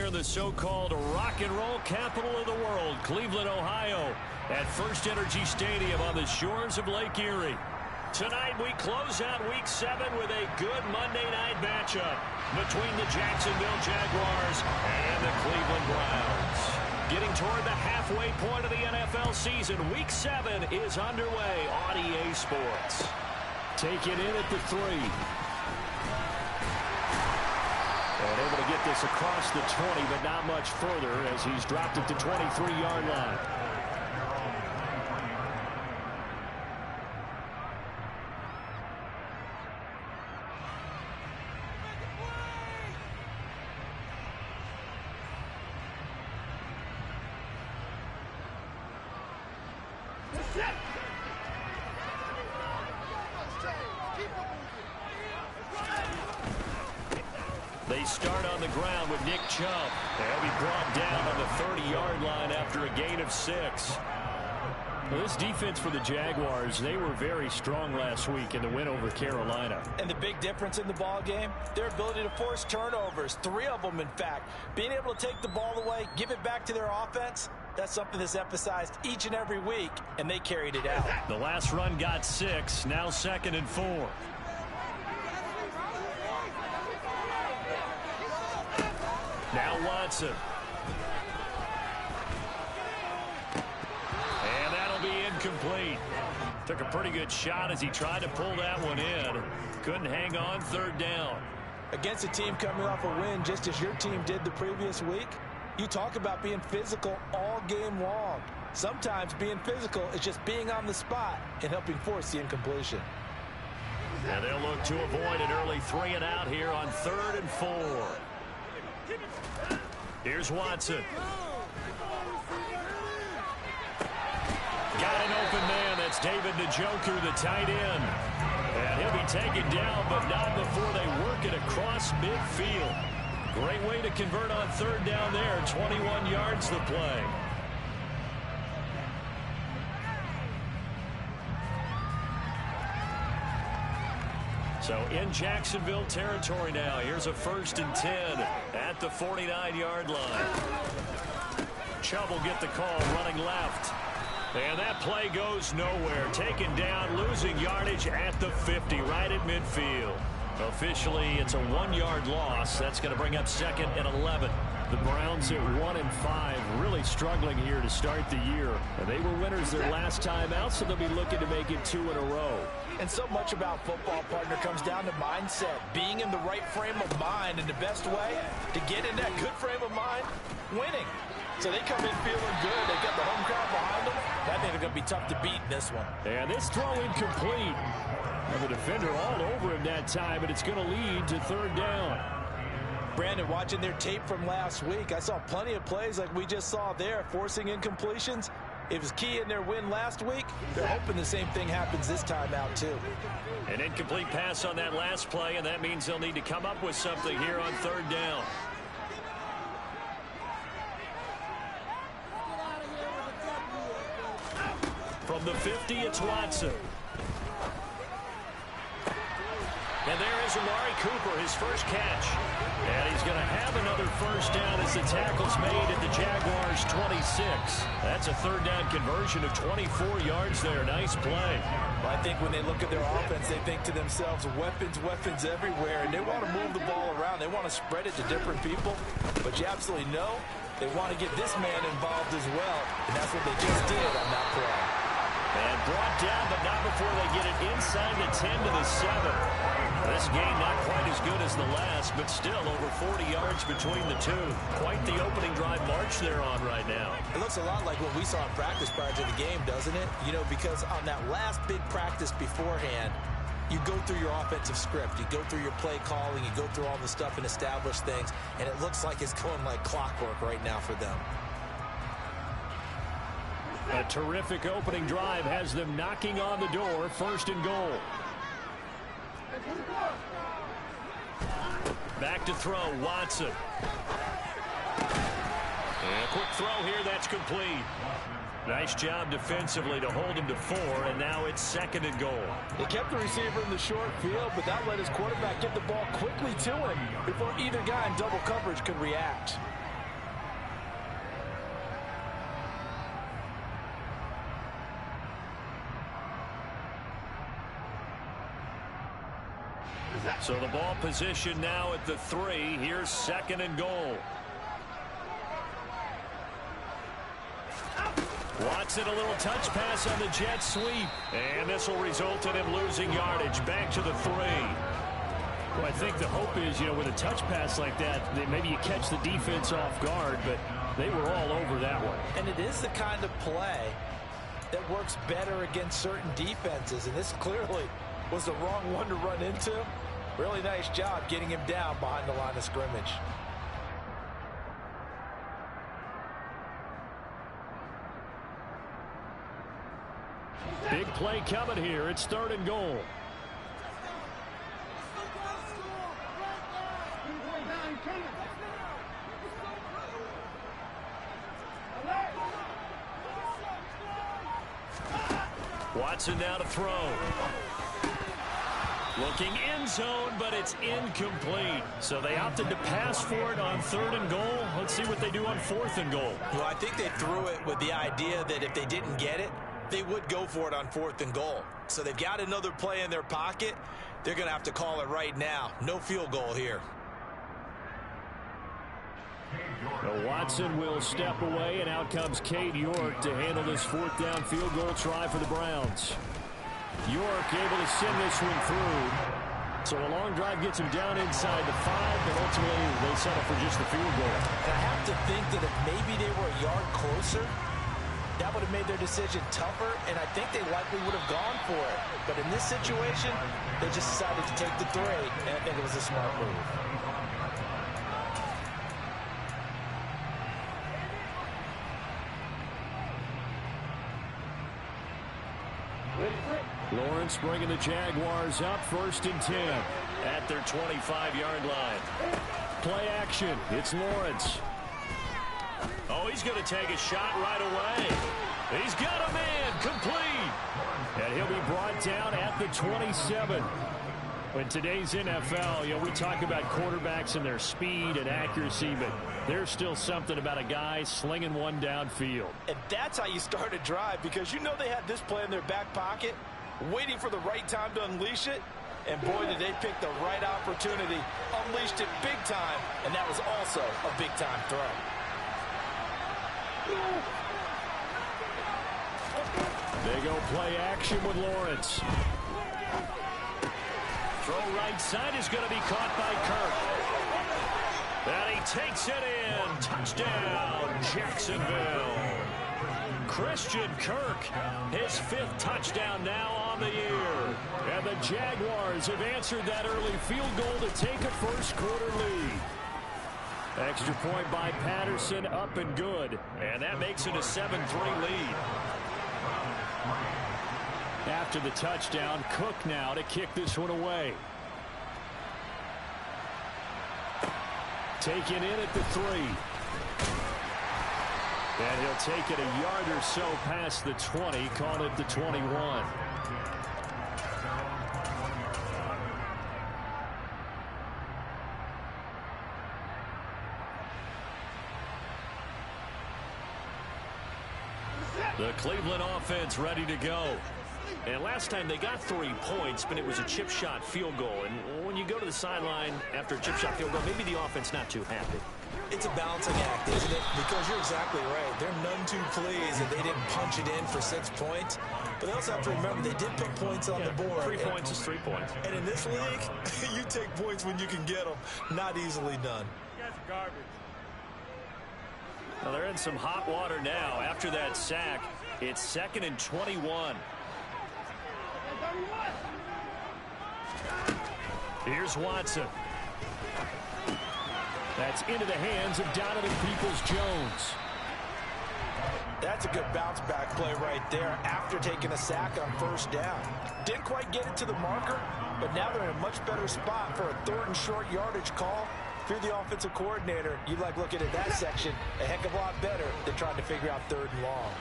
here in the so-called rock and roll capital of the world, Cleveland, Ohio, at First Energy Stadium on the shores of Lake Erie. Tonight we close out Week 7 with a good Monday night matchup between the Jacksonville Jaguars and the Cleveland Browns. Getting toward the halfway point of the NFL season, Week 7 is underway on EA Sports. Take it in at the 3. And able to get this across the 20, but not much further as he's dropped it to 23-yard line. They start on the ground with Nick Chubb. They'll be brought down on the 30-yard line after a gain of 6. Well, this defense for the Jaguars, they were very strong last week in the win over Carolina. And the big difference in the ball game, their ability to force turnovers, 3 of them in fact. Being able to take the ball away, give it back to their offense, that's something that's emphasized each and every week, and they carried it out. The last run got 6, now 2nd and 4. Now Watson. And that'll be incomplete. Took a pretty good shot as he tried to pull that one in. Couldn't hang on, 3rd down. Against a team coming off a win just as your team did the previous week, you talk about being physical all game long. Sometimes being physical is just being on the spot and helping force the incompletion. And they'll look to avoid an early 3 and out here on 3rd and 4. Here's Watson. Got an open man. That's David Njoku, the tight end. And he'll be taken down, but not before they work it across midfield. Great way to convert on 3rd down there. 21 yards the play. So in Jacksonville territory now. Here's a 1st and 10 at the 49-yard line. Chubb will get the call running left. And that play goes nowhere. Taken down, losing yardage at the 50, right at midfield. Officially, it's a 1-yard loss. That's going to bring up 2nd and 11. The Browns at 1 and 5, really struggling here to start the year. And they were winners their last time out, so they'll be looking to make it 2 in a row. And so much about football, partner, comes down to mindset. Being in the right frame of mind, and the best way to get in that good frame of mind, winning. So they come in feeling good. They got the home crowd behind them. I think they're going to be tough to beat in this one. And this throw incomplete. And the defender all over him that time, and it's going to lead to 3rd down. Brandon, watching their tape from last week, I saw plenty of plays like we just saw there, forcing incompletions. It was key in their win last week. They're hoping the same thing happens this time out, too. An incomplete pass on that last play, and that means they'll need to come up with something here on 3rd down. From the 50, it's Watson. And there is Amari Cooper, his first catch. And he's going to have another 1st down as the tackle's made at the Jaguars' 26. That's a 3rd down conversion of 24 yards there. Nice play. Well, I think when they look at their offense, they think to themselves, weapons, weapons everywhere. And they want to move the ball around. They want to spread it to different people. But you absolutely know they want to get this man involved as well. And that's what they just did on that play. And brought down, but not before they get it inside the 10 to the 7. This game not quite as good as the last, but still over 40 yards between the two. Quite the opening drive march they're on right now. It looks a lot like what we saw in practice prior to the game, doesn't it? You know, because on that last big practice beforehand, you go through your offensive script. You go through your play calling. You go through all the stuff and establish things. And it looks like it's going like clockwork right now for them. A terrific opening drive has them knocking on the door. 1st and goal. Back to throw, Watson. And a quick throw here, that's complete. Nice job defensively to hold him to 4, and now it's 2nd and goal. They kept the receiver in the short field, but that let his quarterback get the ball quickly to him before either guy in double coverage could react. So the ball position now at the 3. Here's 2nd and goal. Watson, a little touch pass on the jet sweep. And this will result in him losing yardage. Back to the 3. Well, I think the hope is, with a touch pass like that, maybe you catch the defense off guard, but they were all over that one. And it is the kind of play that works better against certain defenses, and this clearly was the wrong one to run into. Really nice job getting him down behind the line of scrimmage. Big play coming here. It's 3rd and goal. Watson now to throw. Looking end zone, but it's incomplete. So they opted to pass for it on 3rd and goal. Let's see what they do on 4th and goal. Well, I think they threw it with the idea that if they didn't get it, they would go for it on 4th and goal. So they've got another play in their pocket. They're going to have to call it right now. No field goal here. Now Watson will step away, and out comes Cade York to handle this 4th down field goal try for the Browns. York able to send this one through. So a long drive gets him down inside the 5, but ultimately they settle for just the field goal. And I have to think that if maybe they were a yard closer, that would have made their decision tougher, and I think they likely would have gone for it. But in this situation, they just decided to take the 3, and I think it was a smart move. Lawrence bringing the Jaguars up 1st and 10 at their 25-yard line. Play action. It's Lawrence. Oh, he's going to take a shot right away. He's got a man complete. And he'll be brought down at the 27. In today's NFL, we talk about quarterbacks and their speed and accuracy, but there's still something about a guy slinging one downfield. And that's how you start a drive, because they had this play in their back pocket, waiting for the right time to unleash it. And boy, did they pick the right opportunity. Unleashed it big time, and that was also a big-time throw. They go play action with Lawrence. Throw right side is going to be caught by Kirk. And he takes it in. Touchdown, Jacksonville. Christian Kirk, his 5th touchdown now on the year. And the Jaguars have answered that early field goal to take a first-quarter lead. Extra point by Patterson, up and good. And that makes it a 7-3 lead. After the touchdown, Cook now to kick this one away. Taken in at the 3. And he'll take it a yard or so past the 20, call it the 21. The Cleveland offense ready to go. And last time they got 3 points, but it was a chip shot field goal. And when you go to the sideline after a chip shot field goal, maybe the offense not too happy. It's a balancing act, isn't it? Because you're exactly right. They're none too pleased that they didn't punch it in for 6 points. But they also have to remember they did put points on the board. 3 points is 3 points. And in this league, you take points when you can get them. Not easily done. You guys are garbage. Well, they're in some hot water now. After that sack, it's 2nd and 21. Here's Watson. That's into the hands of Donovan Peoples-Jones. That's a good bounce-back play right there after taking a sack on 1st down. Didn't quite get it to the marker, but now they're in a much better spot for a 3rd and short yardage call. If you're the offensive coordinator, you'd like looking at that section a heck of a lot better than trying to figure out 3rd and long.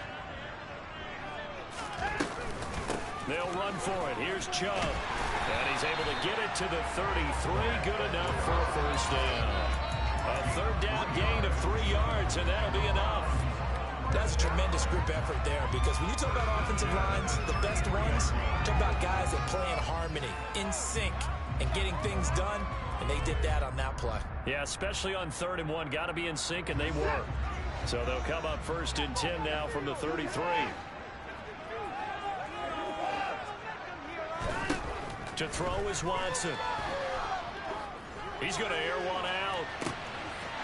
They'll run for it. Here's Chubb. And he's able to get it to the 33. Good enough for a 1st down. A 3rd down gain of 3 yards, and that'll be enough. That's a tremendous group effort there, because when you talk about offensive lines, the best ones, talk about guys that play in harmony, in sync. and getting things done, and they did that on that play. Yeah, especially on 3rd and 1. Got to be in sync, and they were. So they'll come up 1st and 10 now from the 33. To throw is Watson. He's going to air one out.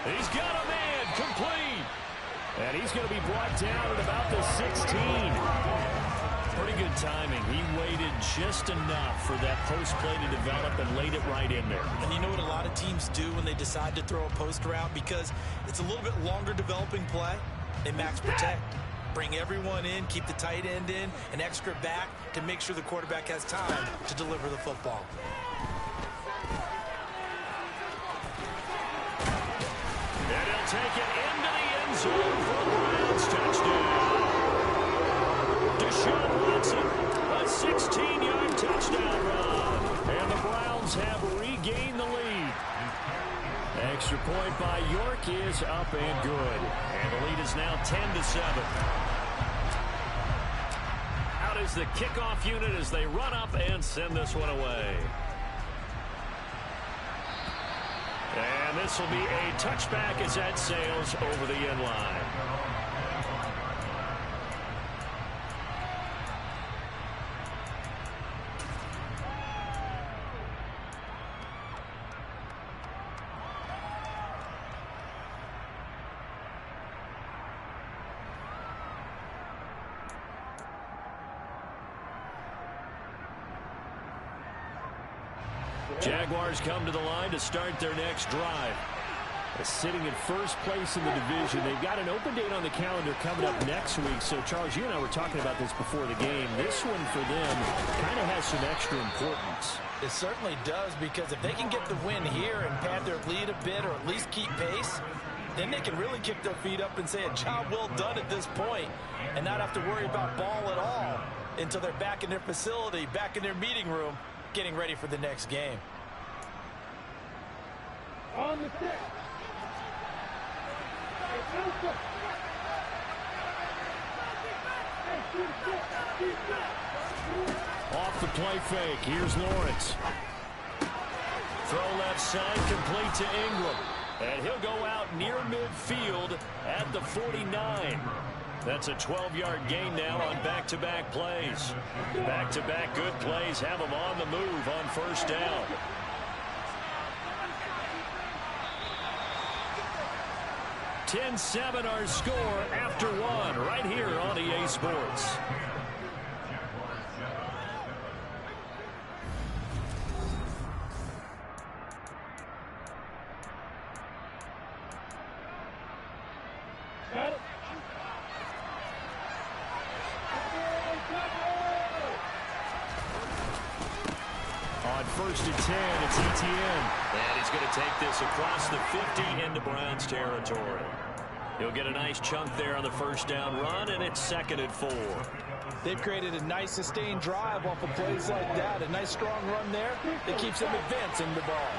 He's got a man complete. And he's going to be brought down at about the 16. Pretty good timing. He waited just enough for that post play to develop and laid it right in there. And you know what a lot of teams do when they decide to throw a post route? Because it's a little bit longer developing play. They max protect. Bring everyone in, keep the tight end in, an extra back to make sure the quarterback has time to deliver the football. And he'll take it into the end zone for a Browns touchdown. Deshaun Watson, a 16-yard touchdown run. And the Browns have regained the lead. Extra point by York is up and good. And the lead is now 10-7. Out is the kickoff unit as they run up and send this one away. And this will be a touchback as that sails over the end line. Jaguars come to the line to start their next drive. Sitting in first place in the division. They've got an open date on the calendar coming up next week. So, Charles, you and I were talking about this before the game. This one for them kind of has some extra importance. It certainly does, because if they can get the win here and pad their lead a bit or at least keep pace, then they can really kick their feet up and say a job well done at this point and not have to worry about ball at all until they're back in their facility, back in their meeting room, getting ready for the next game. On the stick. Off the play fake. Here's Lawrence. Throw left side, complete to Ingram. And he'll go out near midfield at the 49. That's a 12-yard gain now on back-to-back plays. Back-to-back good plays have them on the move on first down. (10-7) our score after one right here on EA Sports. On 1st and 10, it's Etienne. And he's going to take this across the 50 into Browns territory. He'll get a nice chunk there on the first down run, and it's 2nd and 4. They've created a nice sustained drive off of plays like that. A nice strong run there that keeps them advancing the ball.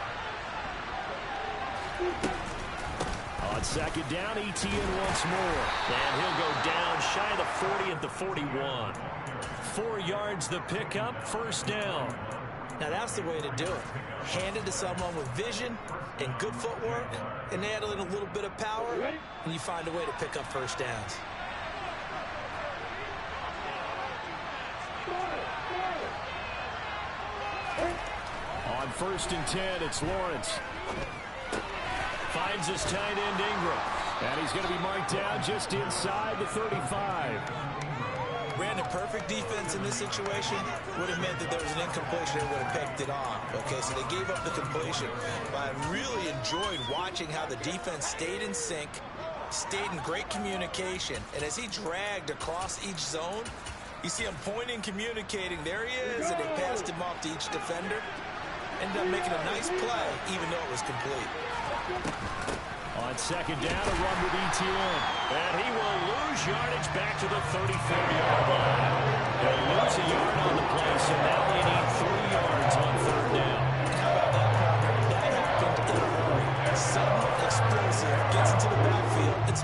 On 2nd down, Etienne once more. And he'll go down shy of the 40 at the 41. 4 yards the pickup, 1st down. Now that's the way to do it. Hand it to someone with vision and good footwork, and add in a little bit of power, and you find a way to pick up 1st downs. On 1st and 10, it's Lawrence. Finds his tight end Ingram. And he's going to be marked down just inside the 35. Ran a perfect defense in this situation. Would have meant that there was an incompletion and would have picked it off. Okay, so they gave up the completion. But I really enjoyed watching how the defense stayed in sync, stayed in great communication. And as he dragged across each zone, you see him pointing, communicating. There he is, and they passed him off to each defender. Ended up making a nice play, even though it was complete. On 2nd down, a run with Etienne. And he will lose yardage back to the 34-yard line. They'll lose a yard on the play, so now they need 3 yards on 3rd down. How about that, partner? That happened in a hurry. Sudden, explosive, gets into the backfield. It's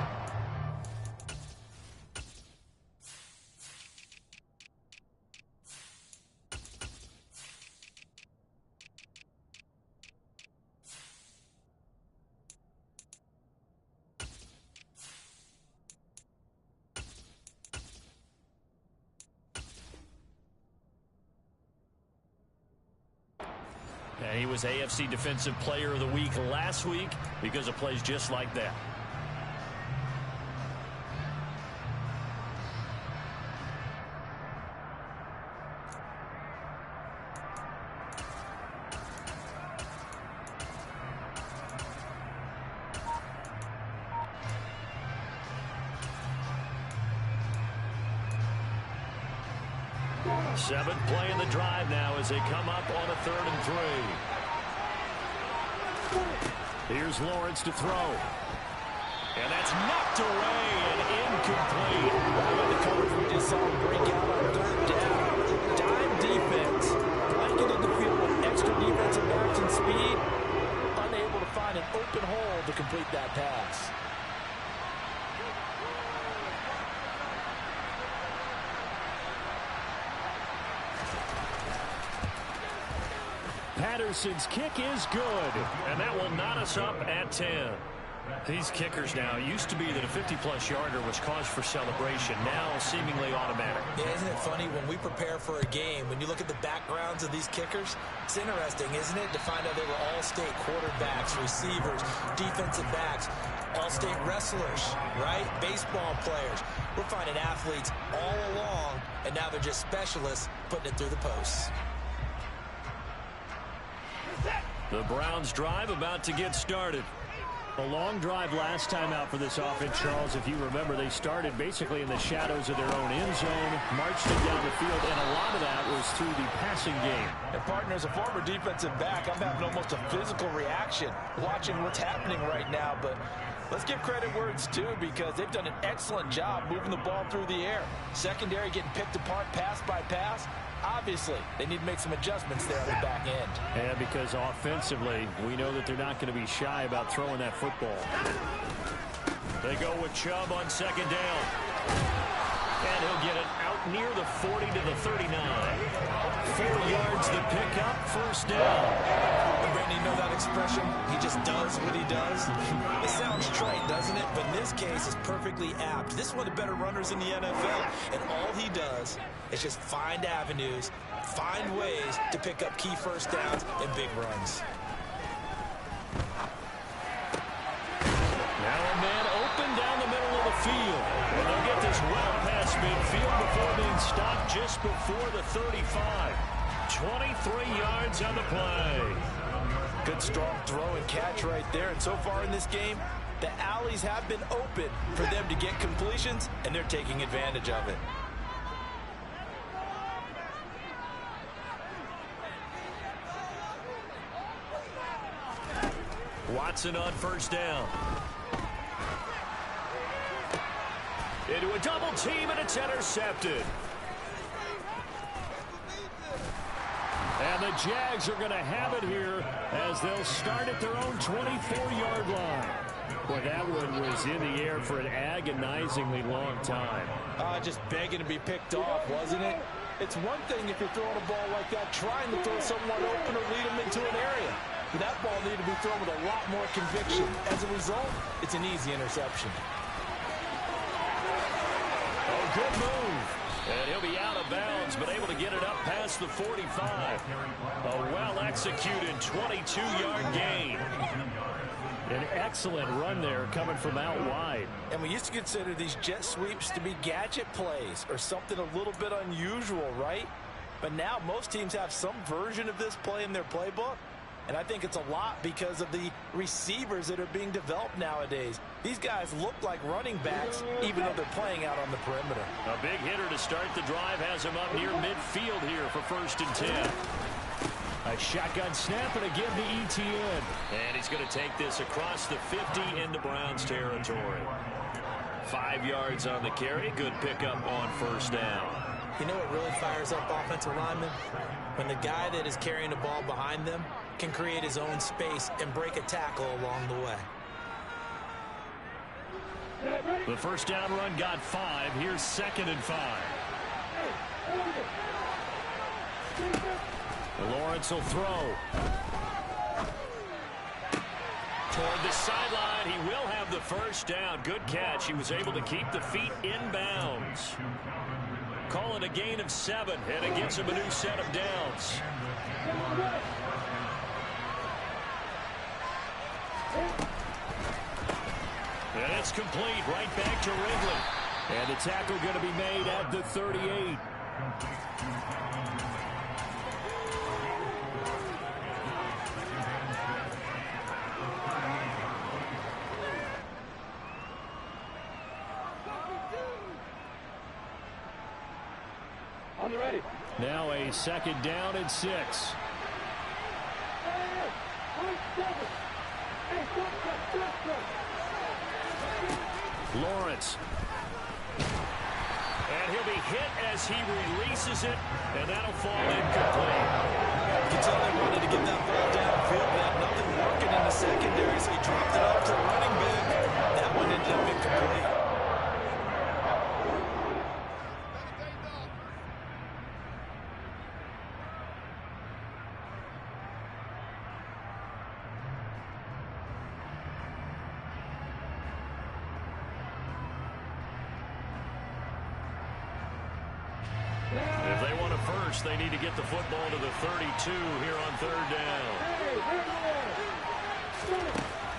And he was AFC Defensive Player of the Week last week because of plays just like that. Seventh play in the drive now as they come up on a 3rd and 3. Here's Lawrence to throw. And that's knocked away and incomplete. The coverage we just saw him break out on 3rd down. Dime defense. Blanketed the field with extra defensive backs and speed. Unable to find an open hole to complete that pass. Patterson's kick is good, and that will knot us up at 10. These kickers now, used to be that a 50-plus yarder was cause for celebration, now seemingly automatic. Yeah, isn't it funny when we prepare for a game, when you look at the backgrounds of these kickers, it's interesting, isn't it, to find out they were all-state quarterbacks, receivers, defensive backs, all-state wrestlers, right? Baseball players. We're finding athletes all along, and now they're just specialists putting it through the posts. The Browns drive about to get started. A long drive last time out for this offense, Charles. If you remember, they started basically in the shadows of their own end zone, marched it down the field, and a lot of that was through the passing game. And partner, as a former defensive back, I'm having almost a physical reaction watching what's happening right now. But let's give credit where it's due, because they've done an excellent job moving the ball through the air. Secondary getting picked apart pass by pass. Obviously, they need to make some adjustments there on the back end. And because offensively, we know that they're not going to be shy about throwing that football. They go with Chubb on 2nd down. And he'll get it out near the 40 to the 39. 4 yards the pickup, 1st down. Randy, you know that expression? He just does what he does. It sounds trite, doesn't it? But in this case, it's perfectly apt. This is one of the better runners in the NFL. And all he does is just find avenues, find ways to pick up key 1st downs and big runs. Now a man open down the middle of the field. And they'll get this well past midfield before being stopped just before the 35. 23 yards on the play. Good strong throw and catch right there. And so far in this game, the alleys have been open for them to get completions, and they're taking advantage of it. Watson on 1st down. Into a double team, and it's intercepted. And the Jags are going to have it here as they'll start at their own 24-yard line. Boy, that one was in the air for an agonizingly long time. Just begging to be picked off, wasn't it? It's one thing if you're throwing a ball like that, trying to throw someone open or lead them into an area. But that ball needed to be thrown with a lot more conviction. As a result, it's an easy interception. Oh, good move. And he'll be out of bounds, but able to get it up past the 45. A well-executed 22-yard gain. An excellent run there coming from out wide. And we used to consider these jet sweeps to be gadget plays or something a little bit unusual, right? But now most teams have some version of this play in their playbook. And I think it's a lot because of the receivers that are being developed nowadays. These guys look like running backs, even though they're playing out on the perimeter. A big hitter to start the drive has him up near midfield here for 1st and 10. A shotgun snap and a give to Etienne. And he's going to take this across the 50 into Browns territory. 5 yards on the carry. Good pickup on 1st down. You know what really fires up offensive linemen? When the guy that is carrying the ball behind them can create his own space and break a tackle along the way. The 1st down run got 5. Here's 2nd and 5. Lawrence will throw. Toward the sideline, he will have the 1st down. Good catch. He was able to keep the feet in bounds. Call it a gain of 7, and it gives him a new set of downs. And it's complete, right back to Ridley. And the tackle going to be made at the 38. Now a second down and 6. Lawrence. And he'll be hit as he releases it, and that'll fall incomplete. You can tell they wanted to get that ball downfield. They had nothing working in the secondary, so he dropped it off to the running back. That one ended up incomplete. If they want a first, they need to get the football to the 32 here on third down.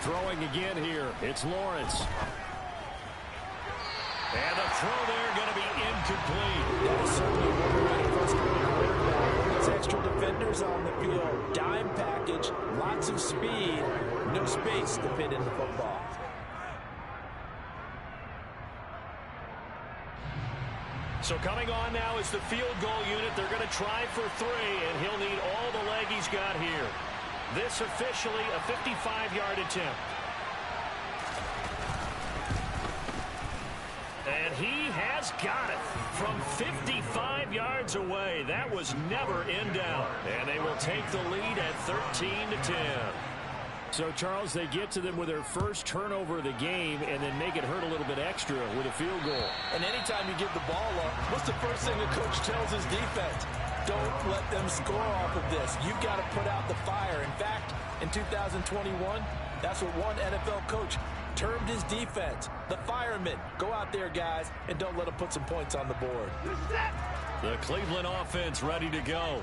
Throwing again here. It's Lawrence. And the throw there going to be incomplete. That is certainly one way to frustrate a quarterback. It's extra defenders on the field. Dime package, lots of speed, no space to fit in the football. So coming on now is the field goal unit. They're going to try for 3, and he'll need all the leg he's got here. This officially a 55-yard attempt. And he has got it from 55 yards away. That was never in doubt. And they will take the lead at 13-10. So, Charles, they get to them with their first turnover of the game and then make it hurt a little bit extra with a field goal. And anytime you give the ball up, what's the first thing the coach tells his defense? Don't let them score off of this. You've got to put out the fire. In fact, in 2021, that's what one NFL coach termed his defense. The firemen. Go out there, guys, and don't let them put some points on the board. The Cleveland offense ready to go.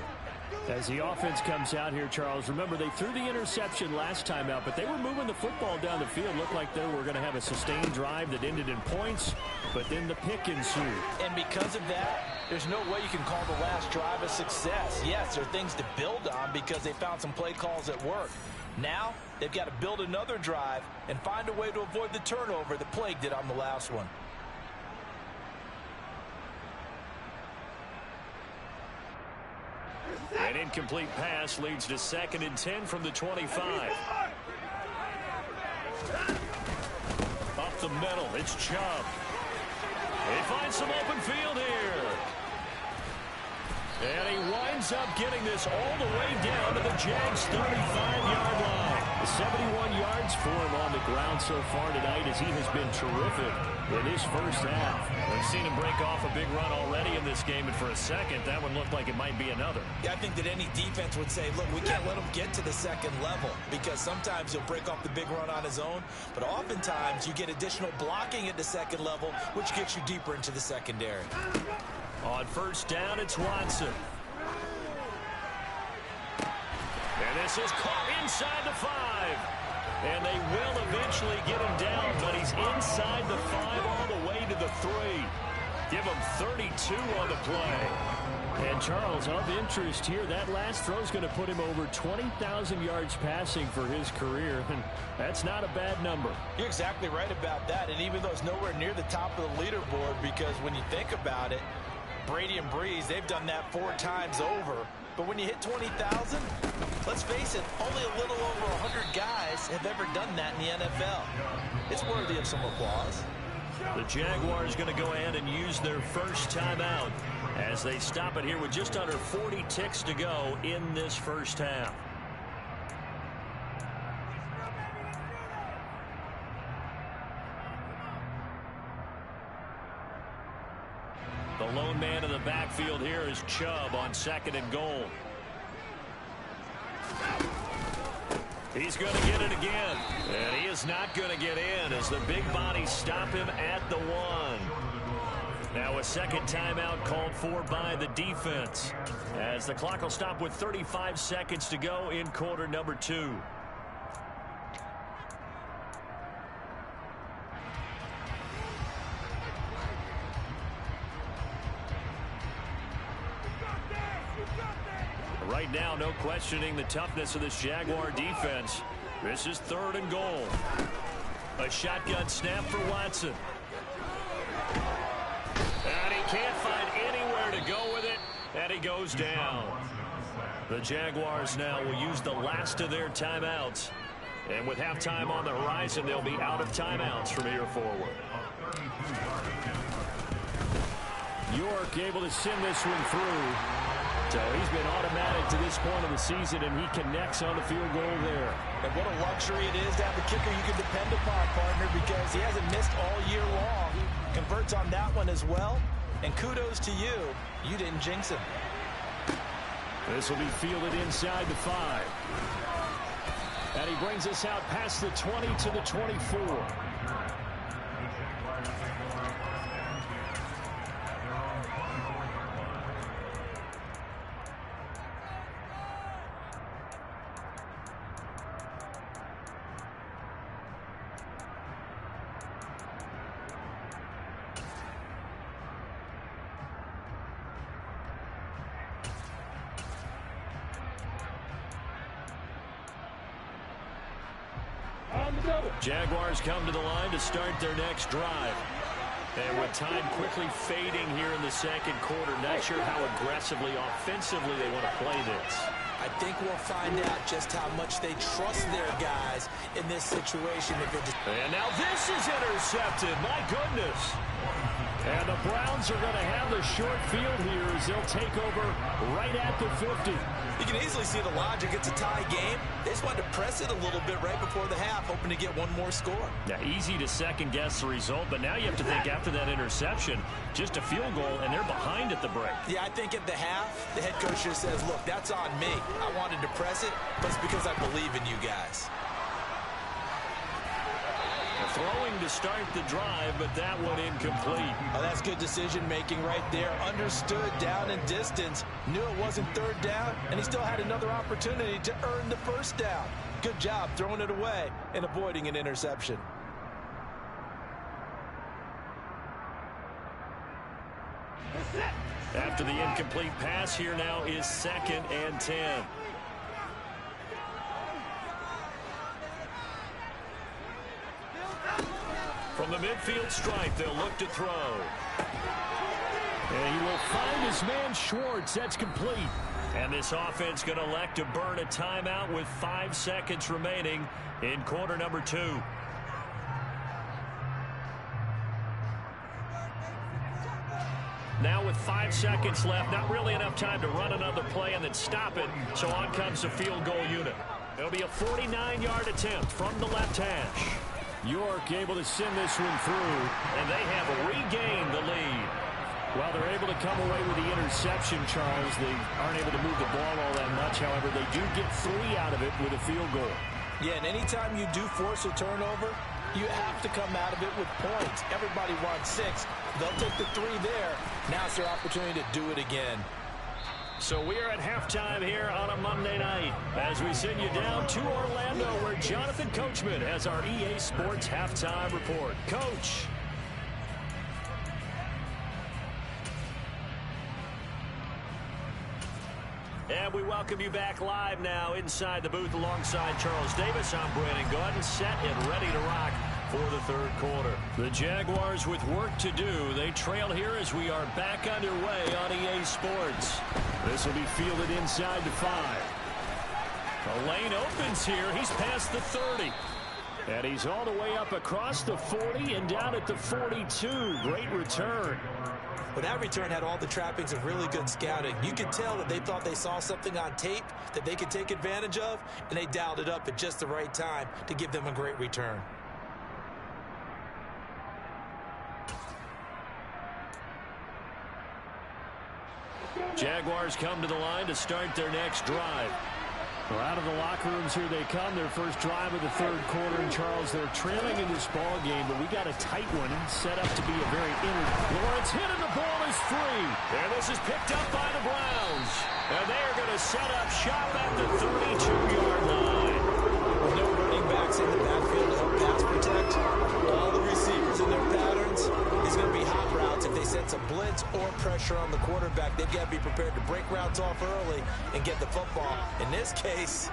As the offense comes out here, Charles, remember they threw the interception last time out, but they were moving the football down the field. Looked like they were going to have a sustained drive that ended in points, but then the pick ensued. And because of that, there's no way you can call the last drive a success. Yes, there are things to build on because they found some play calls that work. Now, they've got to build another drive and find a way to avoid the turnover that plagued it on the last one. An incomplete pass leads to 2nd and 10 from the 25. Up the middle, it's Chubb. He finds some open field here. And he winds up getting this all the way down to the Jags' 35-yard line. 71 yards for him on the ground so far tonight as he has been terrific in his first half. We've seen him break off a big run already in this game, and for a second, that one looked like it might be another. Yeah, I think that any defense would say, look, we can't let him get to the second level because sometimes he'll break off the big run on his own, but oftentimes you get additional blocking at the second level, which gets you deeper into the secondary. On first down, it's Watson. And this is caught inside the 5. And they will eventually get him down, but he's inside the 5 all the way to the 3. Give him 32 on the play. And, Charles, of interest here, that last throw is going to put him over 20,000 yards passing for his career, and that's not a bad number. You're exactly right about that, and even though it's nowhere near the top of the leaderboard, because when you think about it, Brady and Breeze, they've done that 4 times over. But when you hit 20,000, let's face it, only a little over 100 guys have ever done that in the NFL. It's worthy of some applause. The Jaguars going to go ahead and use their first timeout as they stop it here with just under 40 ticks to go in this first half. The lone man in the backfield here is Chubb on 2nd and goal. He's going to get it again. And he is not going to get in as the big bodies stop him at the 1. Now a second timeout called for by the defense as the clock will stop with 35 seconds to go in quarter number 2. right now, no questioning the toughness of this Jaguar defense. This is 3rd and goal. A shotgun snap for Watson. And he can't find anywhere to go with it, and he goes down. The Jaguars now will use the last of their timeouts. And with halftime on the horizon, they'll be out of timeouts from here forward. York able to send this one through. So he's been automatic to this point of the season, and he connects on the field goal there. And what a luxury it is to have a kicker you can depend upon, partner, because he hasn't missed all year long. Converts on that one as well. And kudos to you. You didn't jinx him. This will be fielded inside the 5. And he brings us out past the 20 to the 24. Jaguars come to the line to start their next drive. And with time quickly fading here in the second quarter, not sure how aggressively, offensively they want to play this. I think we'll find out just how much they trust their guys in this situation. And now this is intercepted. My goodness. And the Browns are going to have the short field here as they'll take over right at the 50. You can easily see the logic. It's a tie game. They just wanted to press it a little bit right before the half, hoping to get one more score. Yeah, easy to second-guess the result, but now you have to think after that interception, just a field goal, and they're behind at the break. Yeah, I think at the half, the head coach just says, look, that's on me. I wanted to press it, but it's because I believe in you guys. Throwing to start the drive, but that one incomplete. Oh, that's good decision-making right there. Understood down and distance. Knew it wasn't 3rd down, and he still had another opportunity to earn the 1st down. Good job throwing it away and avoiding an interception. After the incomplete pass, here now is 2nd and 10. From the midfield stripe, they'll look to throw. And he will find his man Schwartz. That's complete. And this offense going to elect to burn a timeout with 5 seconds remaining in quarter number 2. Now with 5 seconds left, not really enough time to run another play and then stop it. So on comes the field goal unit. It'll be a 49-yard attempt from the left hash. York able to send this one through. And they have regained the lead. Well, they're able to come away with the interception, Charles. They aren't able to move the ball all that much. However, they do get 3 out of it with a field goal. Yeah, and anytime you do force a turnover, you have to come out of it with points. Everybody wants 6. They'll take the 3 there. Now it's their opportunity to do it again. So we are at halftime here on a Monday night as we send you down to Orlando where Jonathan Coachman has our EA Sports halftime report. Coach. And we welcome you back live now inside the booth alongside Charles Davis. I'm Brandon Gordon, set and ready to rock for the 3rd quarter. The Jaguars with work to do. They trail here as we are back underway on EA Sports. This will be fielded inside the 5. The lane opens here. He's past the 30. And he's all the way up across the 40 and down at the 42. Great return. But that return had all the trappings of really good scouting. You could tell that they thought they saw something on tape that they could take advantage of, and they dialed it up at just the right time to give them a great return. Jaguars come to the line to start their next drive. Well, out of the locker rooms here they come. Their first drive of the 3rd quarter. And Charles, they're trailing in this ball game, but we got a tight one set up to be a very Lawrence hit and the ball is free. And this is picked up by the Browns. And they are going to set up shop at the 32-yard line. With no running backs in the backfield to help pass protect, all the receivers in their patterns is going to be hot routes. If they sense a blitz, blitz or pressure on the quarterback. They've got to be prepared to break routes off early and get the football. In this case,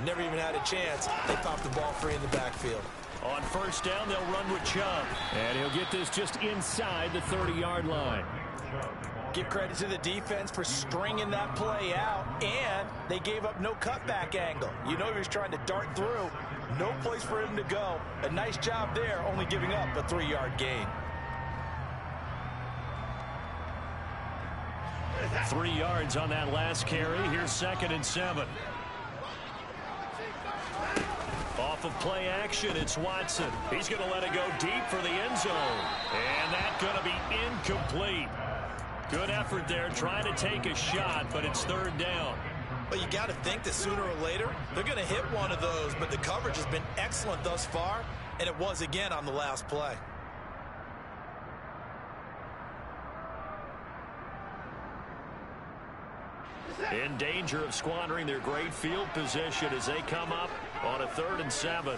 never even had a chance. They popped the ball free in the backfield. On first down, they'll run with Chubb. And he'll get this just inside the 30-yard line. Give credit to the defense for stringing that play out, and they gave up no cutback angle. You know he was trying to dart through. No place for him to go. A nice job there, only giving up a 3-yard gain. 3 yards on that last carry. Here's 2nd and 7. Off of play action, it's Watson. He's going to let it go deep for the end zone. And that's going to be incomplete. Good effort there, trying to take a shot, but it's 3rd down. Well, you got to think that sooner or later, they're going to hit one of those, but the coverage has been excellent thus far, and it was again on the last play. In danger of squandering their great field position as they come up on a 3rd and 7.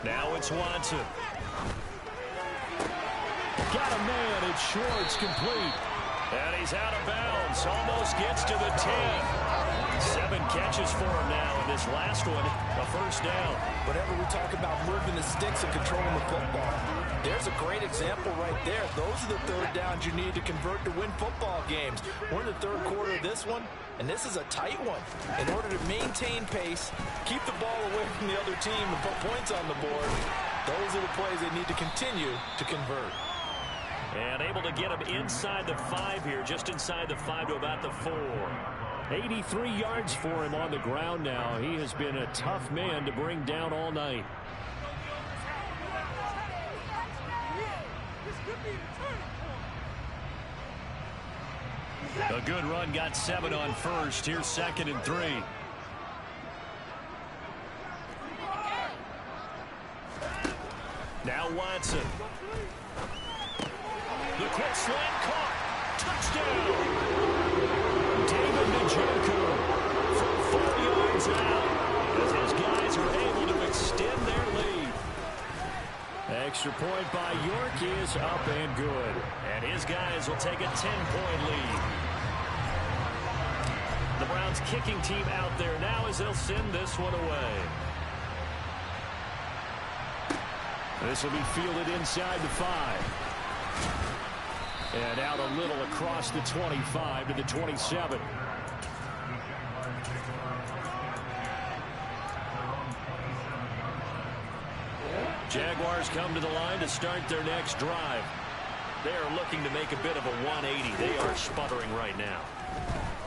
Now it's Watson. Got a man. It's Schwartz, complete. And he's out of bounds. Almost gets to the 10. 7 catches for him now. And this last one, a first down. Whenever we talk about moving the sticks and controlling the football, there's a great example right there. Those are the 3rd downs you need to convert to win football games. We're in the 3rd quarter of this one, and this is a tight one. In order to maintain pace, keep the ball away from the other team and put points on the board, those are the plays they need to continue to convert. And able to get him inside the 5 here, just inside the 5 to about the 4. 83 yards for him on the ground now. He has been a tough man to bring down all night. A good run, got 7 on first. Here's 2nd and 3. Now Watson. The quick slant caught. Touchdown. David Njoku for 4 yards out as his guys are able to extend their lead. Extra point by York is up and good. And his guys will take a 10-point lead. The Browns kicking team out there now as they'll send this one away. This will be fielded inside the 5. And out a little across the 25 to the 27. Jaguars come to the line to start their next drive. They are looking to make a bit of a 180. They are sputtering right now.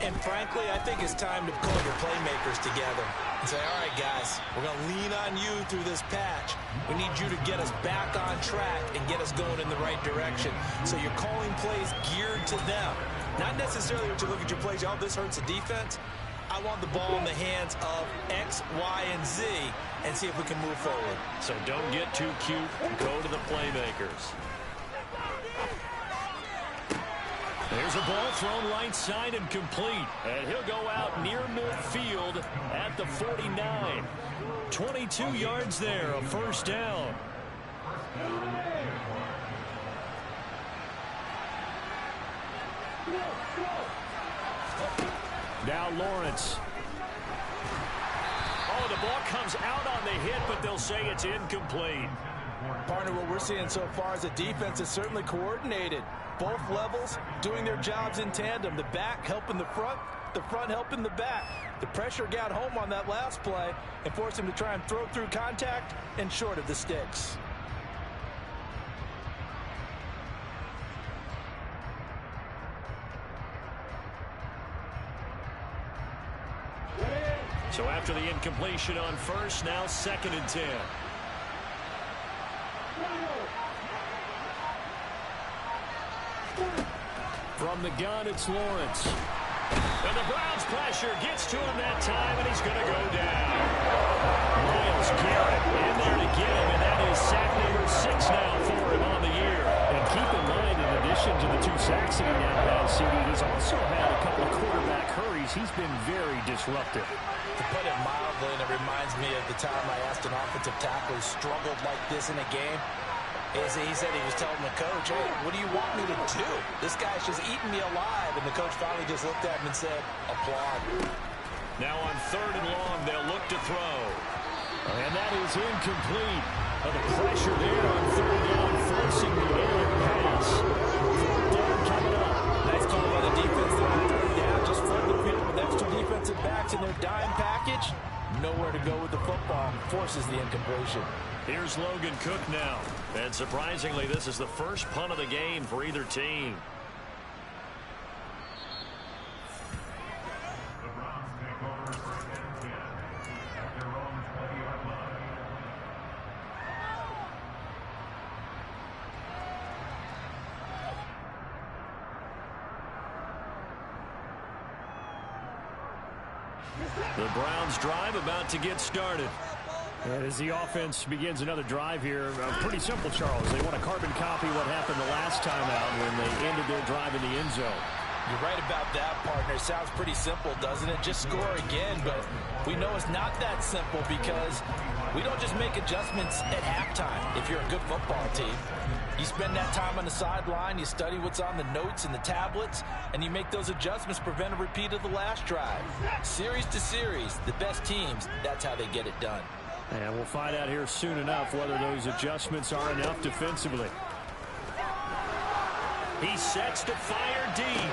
And frankly, I think it's time to call your playmakers together and say, all right, guys, we're going to lean on you through this patch. We need you to get us back on track and get us going in the right direction. So you're calling plays geared to them. Not necessarily what you look at your plays, oh, this hurts the defense. I want the ball in the hands of X, Y, and Z and see if we can move forward. So don't get too cute. Go to the playmakers. There's a ball thrown right side and complete. And he'll go out near midfield at the 49. 22 yards there, a first down. Now Lawrence. Oh, the ball comes out on the hit, but they'll say it's incomplete. Partner, what we're seeing so far is the defense is certainly coordinated. Both levels doing their jobs in tandem. The back helping the front helping the back. The pressure got home on that last play and forced him to try and throw through contact and short of the sticks. So after the incompletion on first, now 2nd and 10. From the gun, it's Lawrence. And the Browns pressure gets to him that time, and he's going to go down. Myles Garrett in there to get him, and that is sack number 6 now for him on the year. And keep in mind, in addition to the 2 sacks that he now has, CD, he's also had a couple of quarterback hurries. He's been very disruptive. To put it mildly, Glenn, it reminds me of the time I asked an offensive tackle who struggled like this in a game. He said he was telling the coach, hey, what do you want me to do? This guy's just eating me alive. And the coach finally just looked at him and said, applaud. Now on 3rd and long, they'll look to throw. And that is incomplete. The pressure there on 3rd down, forcing the errant pass. 4th down coming up. Nice call by the defense there on 3rd down. Just flood the field with extra defensive backs in their dime package. Nowhere to go with the football. Forces the incompletion. Here's Logan Cook now. And surprisingly, this is the first punt of the game for either team. The Browns drive about to get started. And as the offense begins another drive here, pretty simple, Charles. They want to carbon copy what happened the last time out when they ended their drive in the end zone. You're right about that, partner. It sounds pretty simple, doesn't it? Just score again, but we know it's not that simple because we don't just make adjustments at halftime if you're a good football team. You spend that time on the sideline, you study what's on the notes and the tablets, and you make those adjustments, prevent a repeat of the last drive. Series to series, the best teams, that's how they get it done. And we'll find out here soon enough whether those adjustments are enough defensively. He sets to fire deep.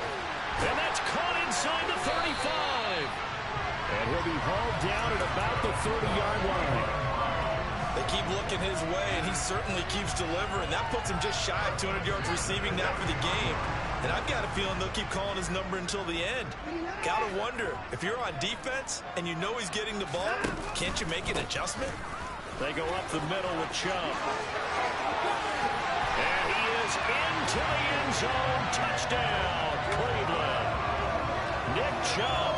And that's caught inside the 35. And he'll be hauled down at about the 30-yard line. They keep looking his way, and he certainly keeps delivering. That puts him just shy of 200 yards receiving now for the game. And I've got a feeling they'll keep calling his number until the end. Gotta wonder, if you're on defense and you know he's getting the ball, can't you make an adjustment? They go up the middle with Chubb. And he is into the end zone. Touchdown, Cleveland. Nick Chubb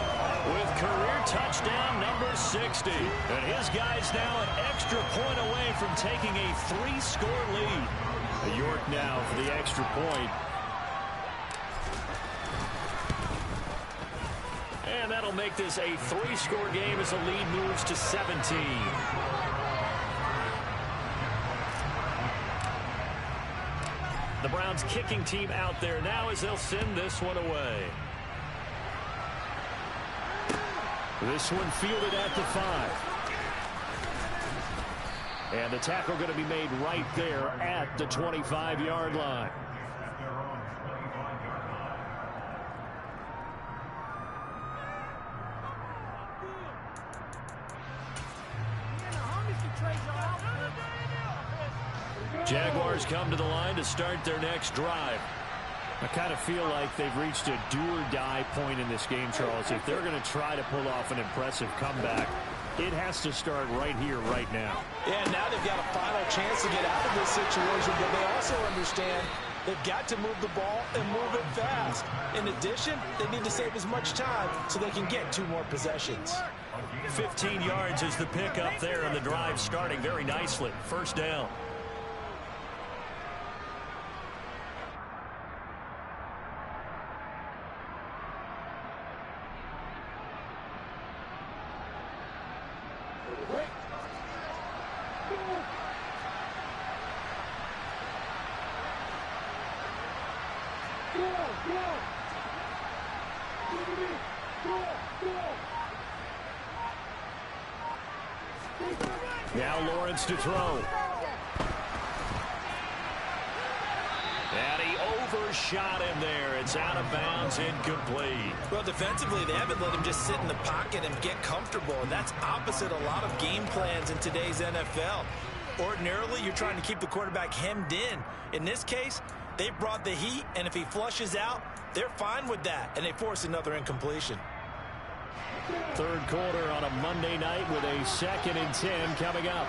with career touchdown number 60. And his guy's now an extra point away from taking a 3-score lead. York now for the extra point. And that'll make this a 3-score game as the lead moves to 17. The Browns kicking team out there now as they'll send this one away. This one fielded at the 5. And the tackle going to be made right there at the 25-yard line. Jaguars come to the line to start their next drive. I kind of feel like they've reached a do-or-die point in this game, Charles. If they're going to try to pull off an impressive comeback, it has to start right here, right now. Yeah, now they've got a final chance to get out of this situation, but they also understand they've got to move the ball and move it fast. In addition, they need to save as much time so they can get 2 more possessions. 15 yards is the pickup there, and the drive starting very nicely. First down. Now Lawrence to throw. And he overshot him there. It's out of bounds, incomplete. Well, defensively, they haven't let him just sit in the pocket and get comfortable, and that's opposite a lot of game plans in today's NFL. Ordinarily, you're trying to keep the quarterback hemmed in. In this case, they brought the heat, and if he flushes out, they're fine with that, and they force another incompletion. Third quarter on a Monday night with a 2nd and 10 coming up.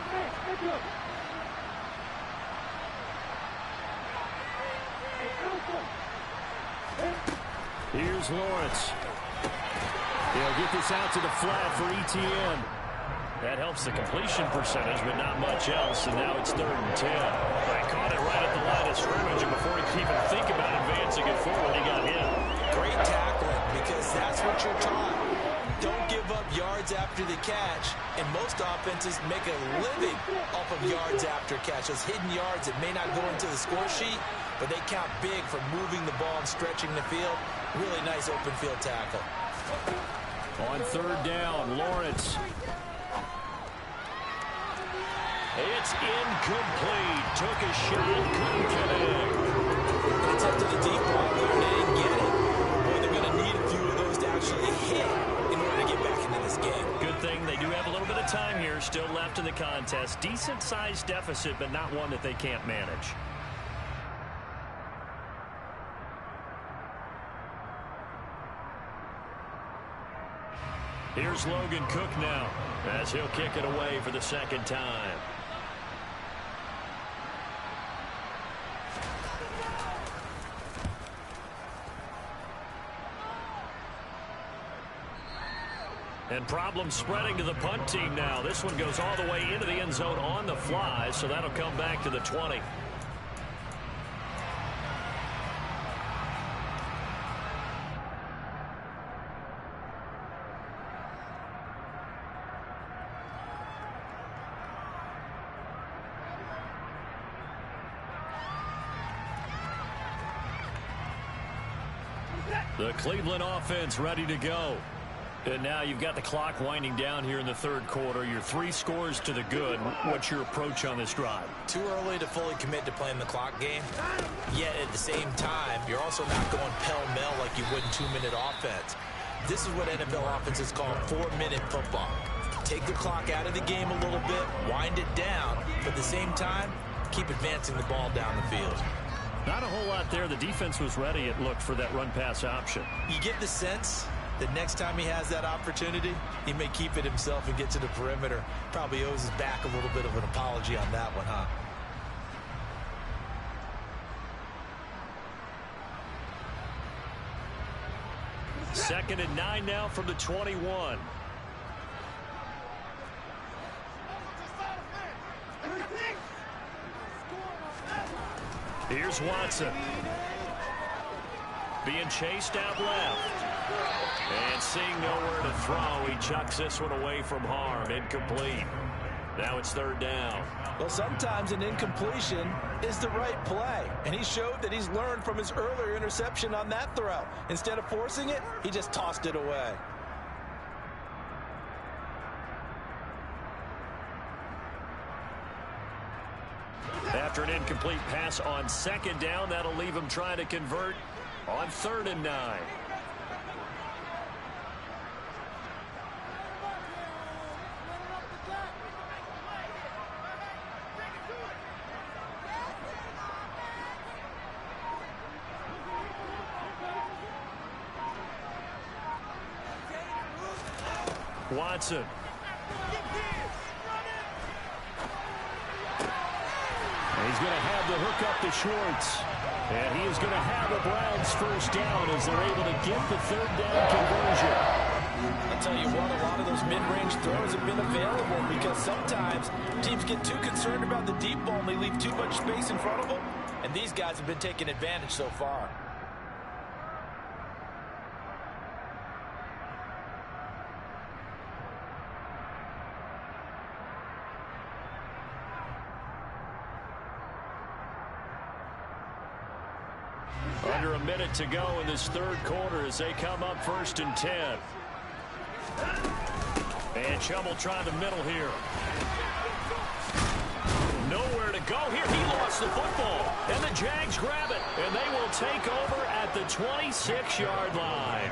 Here's Lawrence. He'll get this out to the flat for ETN. That helps the completion percentage, but not much else, and now it's 3rd and 10. They caught it right at the line of scrimmage, and before he could even think about advancing it forward, he got hit. Great tackling, because that's what you're taught. Don't give up yards after the catch, and most offenses make a living off of yards after catch. Those hidden yards that may not go into the score sheet, but they count big for moving the ball and stretching the field. Really nice open field tackle. On third down, Lawrence. It's incomplete. Took a shot, couldn't connect. Attempted a deep ball there, and they didn't get it. Boy, they're going to need a few of those to actually hit in order to get back into this game. Good thing they do have a little bit of time here still left in the contest. Decent-sized deficit, but not one that they can't manage. Here's Logan Cook now as he'll kick it away for the second time. And problems spreading to the punt team now. This one goes all the way into the end zone on the fly, so that'll come back to the 20. The Cleveland offense ready to go. And now you've got the clock winding down here in the third quarter. You're 3 scores to the good. What's your approach on this drive? Too early to fully commit to playing the clock game. Yet at the same time, you're also not going pell-mell like you would in 2-minute offense. This is what NFL offenses call 4-minute football. Take the clock out of the game a little bit, wind it down, but at the same time, keep advancing the ball down the field. Not a whole lot there. The defense was ready, it looked, for that run-pass option. You get the sense that next time he has that opportunity, he may keep it himself and get to the perimeter. Probably owes his back a little bit of an apology on that one, huh? Second and 9 now from the 21. Here's Watson. Being chased out left. And seeing nowhere to throw, he chucks this one away from harm. Incomplete. Now it's third down. Well, sometimes an incompletion is the right play. And he showed that he's learned from his earlier interception on that throw. Instead of forcing it, he just tossed it away. After an incomplete pass on second down, that'll leave him trying to convert on 3rd and 9. Watson. He's going to have the hook up to Schwartz. And he is going to have the Browns first down as they're able to get the 3rd down conversion. I'll tell you what, a lot of those mid-range throws have been available because sometimes teams get too concerned about the deep ball and they leave too much space in front of them. And these guys have been taking advantage so far. Under a minute to go in this third quarter as they come up 1st and 10. And Chubb will try the middle here. Nowhere to go here. He lost the football. And the Jags grab it. And they will take over at the 26-yard line.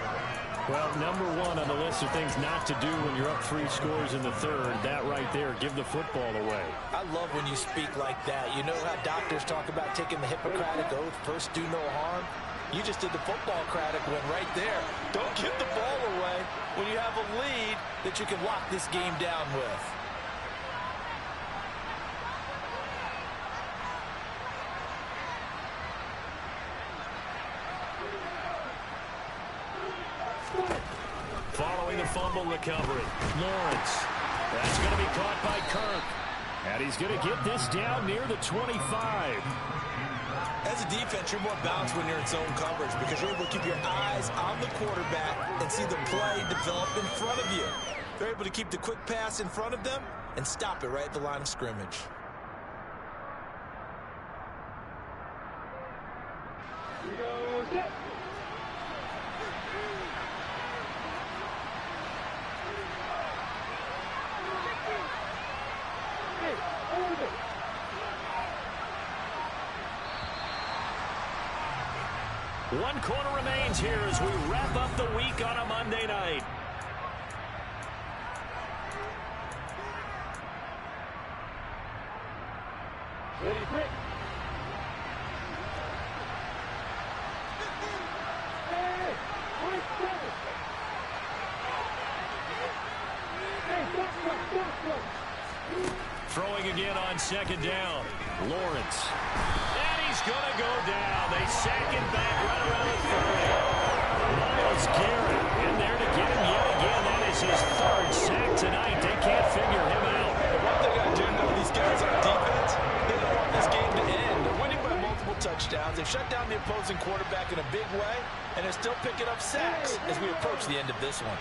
Well, number 1 on the list of things not to do when you're up 3 scores in the third. That right there, give the football away. I love when you speak like that. You know how doctors talk about taking the Hippocratic Oath, first do no harm? You just did the football-cratic one right there. Don't give the ball away when you have a lead that you can lock this game down with. Following the fumble recovery, Lawrence. That's going to be caught by Kirk. And he's going to get this down near the 25. As a defense, you're more balanced when you're in zone coverage because you're able to keep your eyes on the quarterback and see the play develop in front of you. They're able to keep the quick pass in front of them and stop it right at the line of scrimmage. One quarter remains here as we wrap up the week on a Monday night. Ready, quick. Throwing again on second down. Lawrence. And he's going to go down. They sack him back right around the 30. Myles Garrett in there to get him yet again. That is his third sack tonight. They can't figure him out. What they got to do now, these guys on defense, they don't want this game to end. They're winning by multiple touchdowns. They've shut down the opposing quarterback in a big way, and they're still picking up sacks as we approach the end of this one.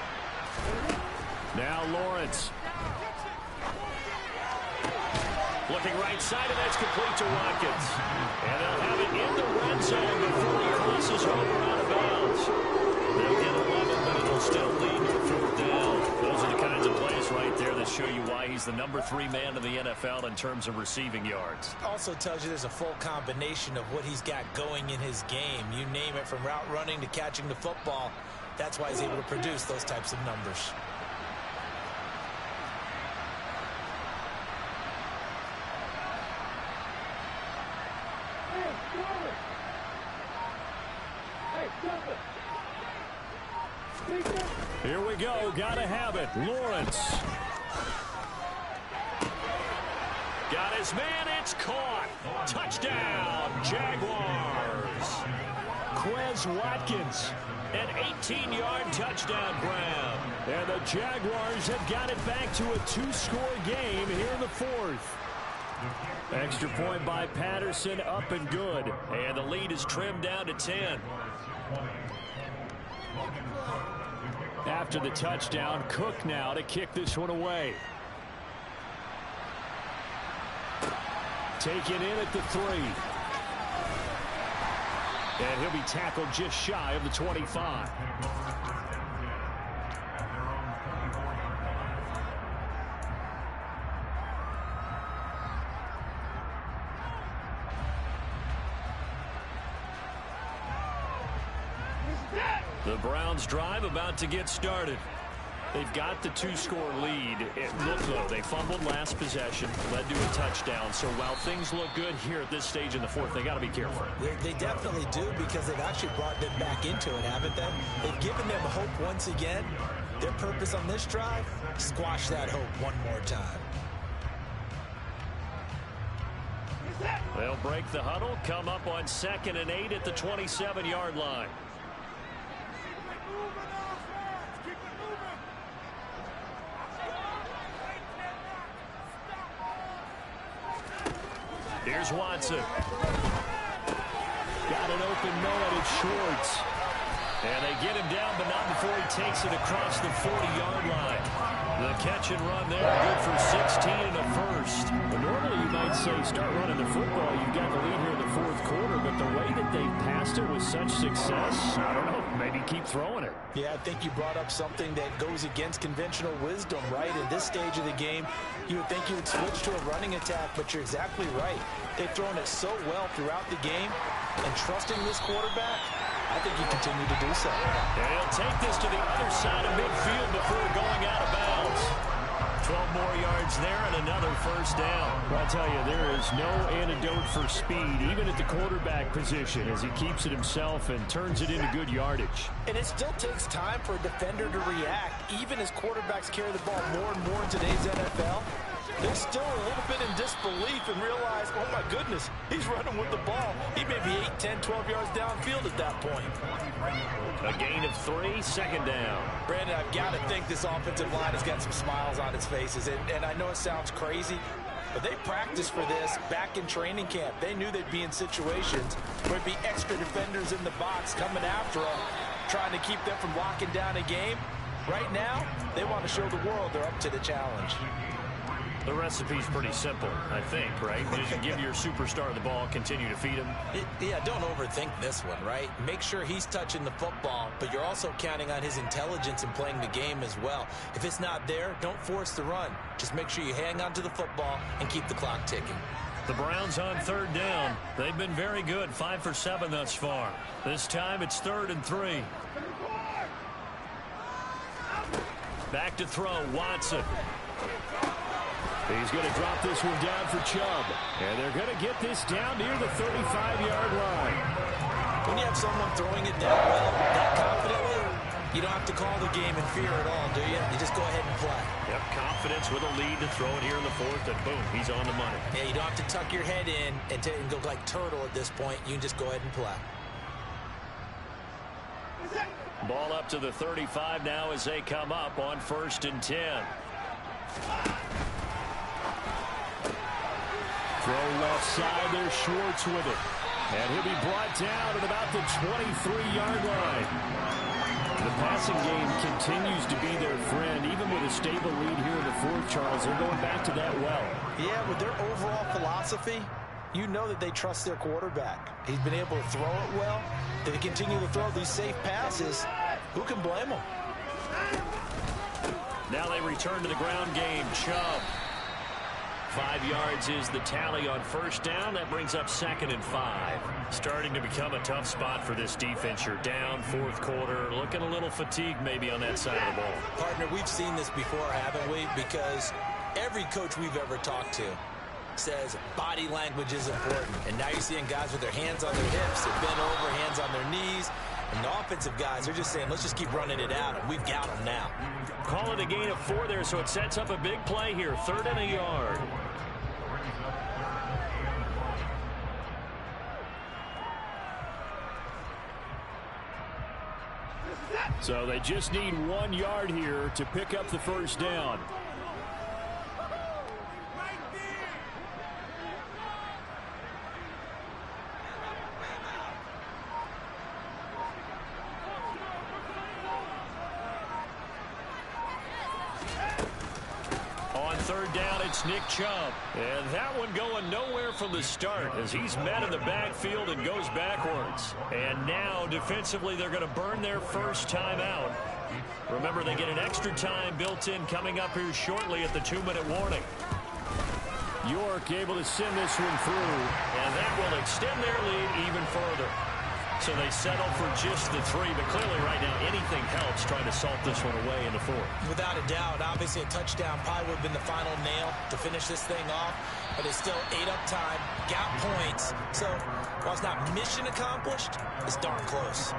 Now Lawrence. Looking right side, and that's complete to Watkins. And they'll have it in the red zone before he crosses over out of bounds. They'll get 11, but it'll still lead to fourth down. Those are the kinds of plays right there that show you why he's the #3 man in the NFL in terms of receiving yards. Also tells you there's a full combination of what he's got going in his game. You name it, from route running to catching the football. That's why he's able to produce those types of numbers. Here we go. Gotta have it. Lawrence. Got his man. It's caught. Touchdown, Jaguars. Quez Watkins. An 18-yard touchdown grab. And the Jaguars have got it back to a 2-score game here in the fourth. Extra point by Patterson, up and good. And the lead is trimmed down to 10. After the touchdown, Cook now to kick this one away. Taken in at the 3. And he'll be tackled just shy of the 25. The Browns drive about to get started. They've got the 2-score lead. Look, though, they fumbled last possession, led to a touchdown. So while things look good here at this stage in the fourth, they got to be careful. They definitely do, because they've actually brought them back into it, haven't they? They've given them hope once again. Their purpose on this drive, squash that hope one more time. They'll break the huddle, come up on 2nd and 8 at the 27-yard line. Here's Watson. Got an open man. It's Schwartz. And they get him down, but not before he takes it across the 40-yard line. The catch and run there, good for 16 and a first. But normally you might say start running the football. You've got the lead here in the fourth quarter, but the way that they've passed it with such success, I don't know, maybe keep throwing it. Yeah, I think you brought up something that goes against conventional wisdom, right? In this stage of the game, you would think you would switch to a running attack, but you're exactly right. They've thrown it so well throughout the game, and trusting this quarterback, I think you continue to do so. And he'll take this to the other side of midfield before going out of bounds. 12 more yards there and another first down. Well, I'll tell you, there is no antidote for speed, even at the quarterback position, as he keeps it himself and turns it into good yardage. And it still takes time for a defender to react, even as quarterbacks carry the ball more and more in today's NFL. They're still a little bit in disbelief and realize, oh my goodness, he's running with the ball. He may be 8, 10, 12 yards downfield at that point. A gain of 3, 2nd down. Brandon, I've got to think this offensive line has got some smiles on its faces. And I know it sounds crazy, but they practiced for this back in training camp. They knew they'd be in situations where it'd be extra defenders in the box coming after them, trying to keep them from locking down a game. Right now, they want to show the world they're up to the challenge. The recipe's pretty simple, I think, right? Just give your superstar the ball, continue to feed him. Yeah, don't overthink this one, right? Make sure he's touching the football, but you're also counting on his intelligence in playing the game as well. If it's not there, don't force the run. Just make sure you hang on to the football and keep the clock ticking. The Browns on third down. They've been very good, 5 for 7 thus far. This time it's 3rd and 3. Back to throw, Watson. He's going to drop this one down for Chubb. And they're going to get this down near the 35-yard line. When you have someone throwing it that well, that confidently, you don't have to call the game in fear at all, do you? You just go ahead and play. Yep, confidence with a lead to throw it here in the 4th, and boom, he's on the money. Yeah, you don't have to tuck your head in and go like turtle at this point. You can just go ahead and play. Ball up to the 35 now as they come up on 1st and 10. Throw left side there, Schwartz with it. And he'll be brought down at about the 23-yard line. The passing game continues to be their friend. Even with a stable lead here in the 4th, Charles, they're going back to that well. Yeah, with their overall philosophy, you know that they trust their quarterback. He's been able to throw it well. If they continue to throw these safe passes, who can blame them? Now they return to the ground game. Chubb. 5 yards is the tally on 1st down. That brings up 2nd and 5. Starting to become a tough spot for this defense. You're down 4th quarter. Looking a little fatigued maybe on that side of the ball. Partner, we've seen this before, haven't we? Because every coach we've ever talked to says body language is important. And now you're seeing guys with their hands on their hips, they're bent over, hands on their knees. And the offensive guys are just saying, let's just keep running it out, and we've got them now. Call it a gain of 4 there, so it sets up a big play here. 3rd and a yard. So they just need 1 yard here to pick up the 1st down. On 3rd down, it's Nick Chubb. And that one going nowhere from the start as he's met in the backfield and goes backwards. And now, defensively, they're going to burn their first time out. Remember, they get an extra time built in coming up here shortly at the 2-minute warning. York able to send this one through. And that will extend their lead even further. So they settle for just the 3, but clearly right now anything helps trying to salt this one away in the 4th. Without a doubt, obviously a touchdown probably would have been the final nail to finish this thing off, but it's still 8 up time, got points. So while it's not mission accomplished, it's darn close.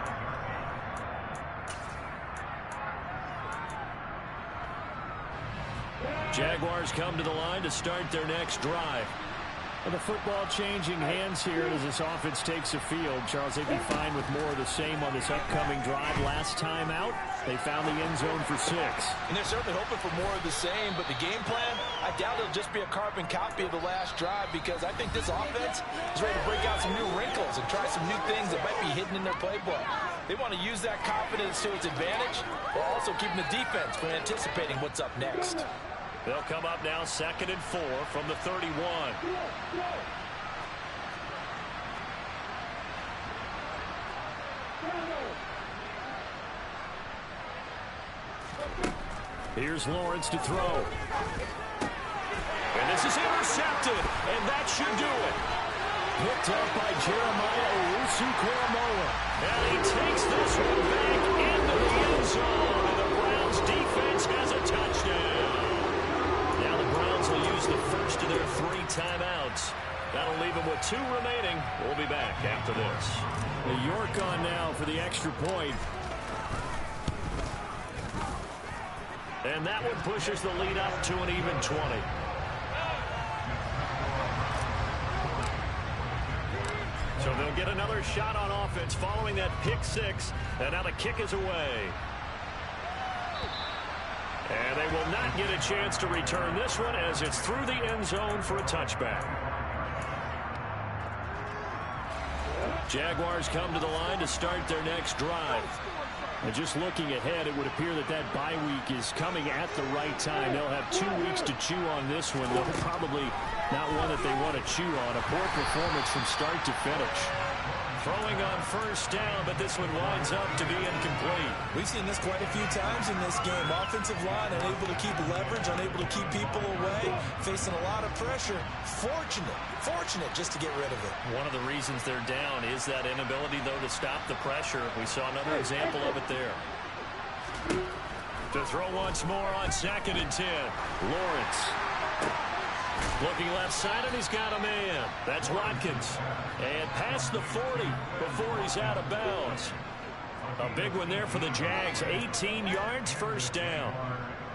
Jaguars come to the line to start their next drive. And the football changing hands here as this offense takes the field. Charles, they'd be fine with more of the same on this upcoming drive. Last time out, they found the end zone for 6. And they're certainly hoping for more of the same, but the game plan, I doubt it'll just be a carbon copy of the last drive because I think this offense is ready to break out some new wrinkles and try some new things that might be hidden in their playbook. They want to use that confidence to its advantage while also keeping the defense from anticipating what's up next. They'll come up now 2nd and 4 from the 31. Here's Lawrence to throw. And this is intercepted, and that should do it. Picked up by Jeremiah Owusu-Koramoah. And he takes this one back into the end zone, and the Browns defense has a touchdown. Now the Browns will use the first of their 3 timeouts. That'll leave them with 2 remaining. We'll be back after this. The York on now for the extra point. And that one pushes the lead up to an even 20. So they'll get another shot on offense following that pick 6. And now the kick is away. And they will not get a chance to return this one as it's through the end zone for a touchback. Jaguars come to the line to start their next drive. And just looking ahead, it would appear that that bye week is coming at the right time. They'll have 2 weeks to chew on this one. They'll probably not one that they want to chew on. A poor performance from start to finish. Throwing on first down, but this one winds up to be incomplete. We've seen this quite a few times in this game. Offensive line unable to keep leverage, unable to keep people away, facing a lot of pressure. Fortunate just to get rid of it. One of the reasons they're down is that inability, though, to stop the pressure. We saw another example of it there. To throw once more on 2nd and 10. Lawrence. Looking left side, and he's got a man. That's Watkins. And past the 40 before he's out of bounds. A big one there for the Jags. 18 yards, first down.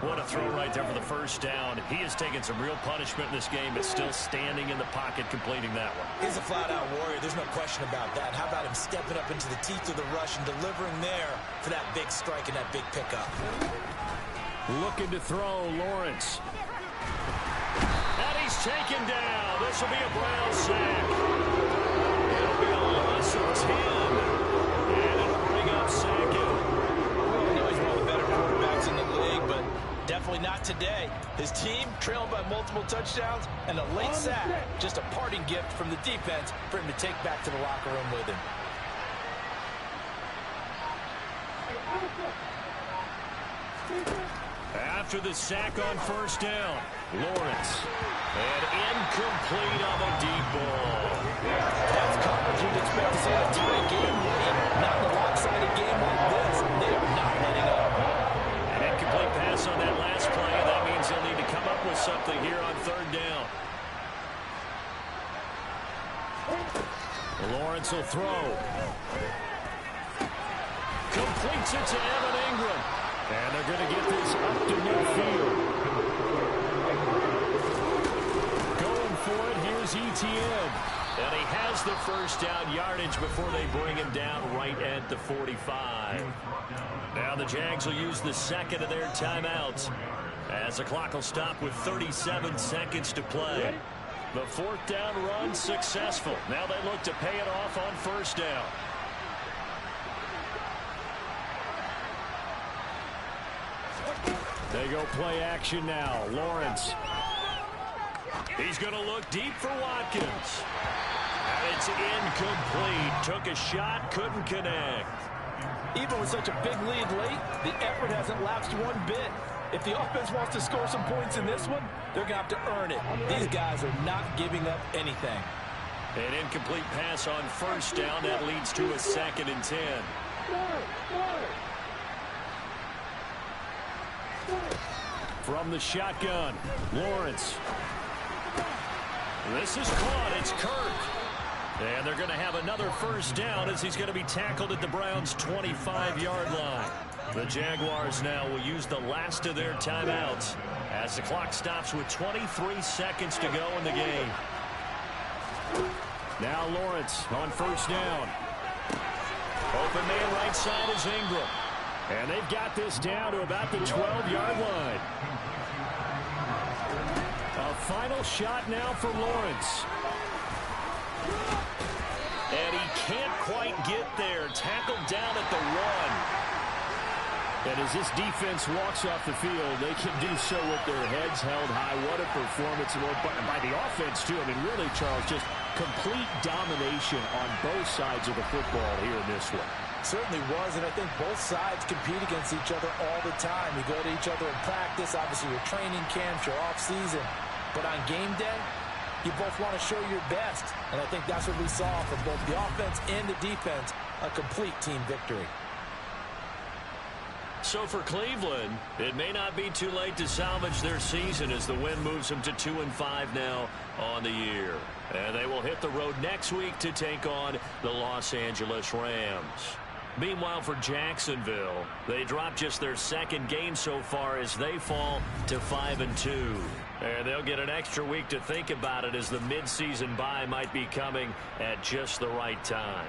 What a throw right there for the first down. He has taken some real punishment in this game, but still standing in the pocket, completing that one. He's a flat-out warrior. There's no question about that. How about him stepping up into the teeth of the rush and delivering there for that big strike and that big pickup? Looking to throw, Lawrence. And he's taken down. This will be a Brown sack. It'll be a loss of 10. And it'll bring up Sackett. I know he's one of the better quarterbacks in the league, but definitely not today. His team trailing by multiple touchdowns, and a late sack. Just a parting gift from the defense for him to take back to the locker room with him. After the sack on first down, Lawrence. And incomplete on the deep ball. That's coverage you'd expect to see in a tight game. Not in a lopsided game like this. They are not letting up. An incomplete pass on that last play, and that means they'll need to come up with something here on 3rd down. Lawrence will throw. Completes it to Evan Ingram. And they're going to get this up to midfield. Going for it, here's ETN. And he has the first down yardage before they bring him down right at the 45. Now the Jags will use the second of their timeouts as the clock will stop with 37 seconds to play. The 4th down run successful. Now they look to pay it off on first down. They go play action now. Lawrence. He's going to look deep for Watkins. And it's incomplete. Took a shot, couldn't connect. Even with such a big lead late, the effort hasn't lapsed one bit. If the offense wants to score some points in this one, they're going to have to earn it. These guys are not giving up anything. An incomplete pass on first down. That leads to a 2nd and 10. From the shotgun, Lawrence. This is caught. It's Kirk. And they're going to have another first down as he's going to be tackled at the Browns' 25-yard line. The Jaguars now will use the last of their timeouts as the clock stops with 23 seconds to go in the game. Now Lawrence on first down. Open man right side is Ingram. And they've got this down to about the 12-yard line. A final shot now for Lawrence. And he can't quite get there. Tackled down at the 1. And as this defense walks off the field, they can do so with their heads held high. What a performance by the offense, too. I mean, really, Charles, just complete domination on both sides of the football here in this one. Certainly was, and I think both sides compete against each other all the time. You go to each other in practice, obviously your training camps, your off-season. But on game day, you both want to show your best. And I think that's what we saw from both the offense and the defense, a complete team victory. So for Cleveland, it may not be too late to salvage their season as the win moves them to 2-5 now on the year. And they will hit the road next week to take on the Los Angeles Rams. Meanwhile, for Jacksonville, they dropped just their 2nd game so far as they fall to 5-2. And they'll get an extra week to think about it as the midseason bye might be coming at just the right time.